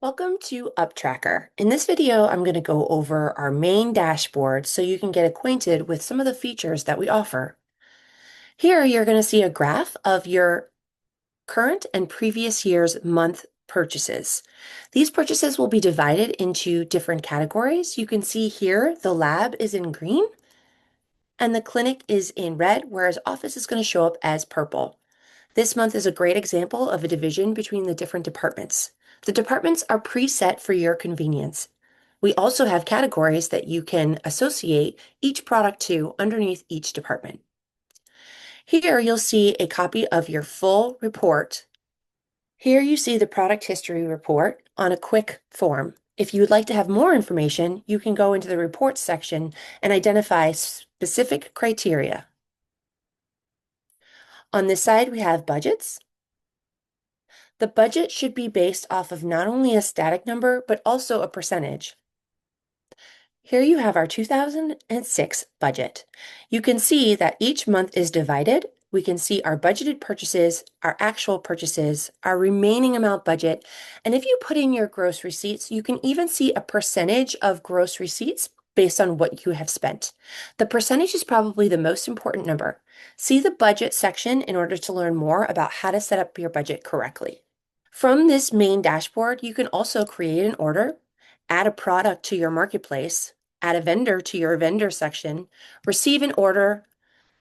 Welcome to UpTracker. In this video, I'm going to go over our main dashboard so you can get acquainted with some of the features that we offer. Here, you're going to see a graph of your current and previous year's month purchases. These purchases will be divided into different categories. You can see here the lab is in green and the clinic is in red, whereas office is going to show up as purple. This month is a great example of a division between the different departments. The departments are preset for your convenience. We also have categories that you can associate each product to underneath each department. Here you'll see a copy of your full report. Here you see the product history report on a quick form. If you would like to have more information, you can go into the reports section and identify specific criteria. On this side, we have budgets. The budget should be based off of not only a static number, but also a percentage. Here you have our 2006 budget. You can see that each month is divided. We can see our budgeted purchases, our actual purchases, our remaining amount budget. And if you put in your gross receipts, you can even see a percentage of gross receipts based on what you have spent. The percentage is probably the most important number. See the budget section in order to learn more about how to set up your budget correctly. From this main dashboard, you can also create an order, add a product to your marketplace, add a vendor to your vendor section, receive an order,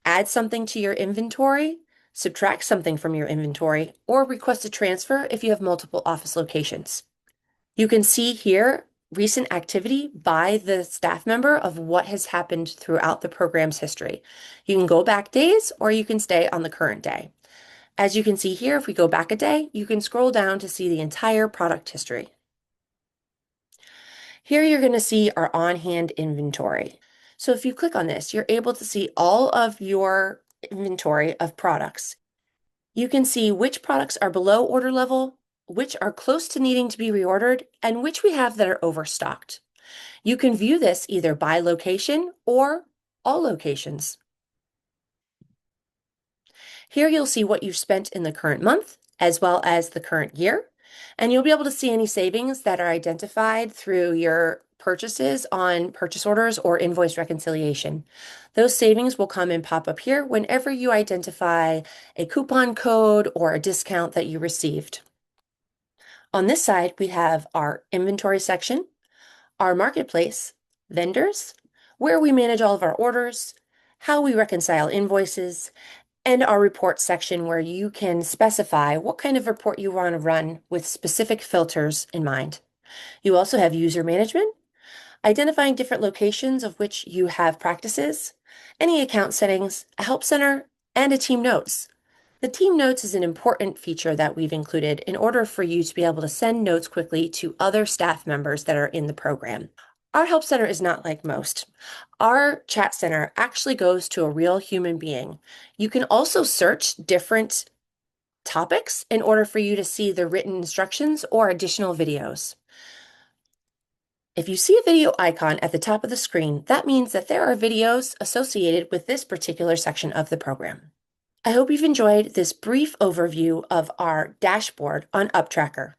add something to your inventory, subtract something from your inventory, or request a transfer if you have multiple office locations. You can see here recent activity by the staff member of what has happened throughout the program's history. You can go back days or you can stay on the current day. As you can see here, if we go back a day, you can scroll down to see the entire product history. Here you're going to see our on-hand inventory. So if you click on this, you're able to see all of your inventory of products. You can see which products are below order level, which are close to needing to be reordered, and which we have that are overstocked. You can view this either by location or all locations. Here you'll see what you've spent in the current month as well as the current year, and you'll be able to see any savings that are identified through your purchases on purchase orders or invoice reconciliation. Those savings will come and pop up here whenever you identify a coupon code or a discount that you received. On this side, we have our inventory section, our marketplace, vendors, where we manage all of our orders, how we reconcile invoices, and our report section where you can specify what kind of report you want to run with specific filters in mind. You also have user management, identifying different locations of which you have practices, any account settings, a help center, and a team notes. The team notes is an important feature that we've included in order for you to be able to send notes quickly to other staff members that are in the program. Our help center is not like most. Our chat center actually goes to a real human being. You can also search different topics in order for you to see the written instructions or additional videos. If you see a video icon at the top of the screen, that means that there are videos associated with this particular section of the program. I hope you've enjoyed this brief overview of our dashboard on UpTracker.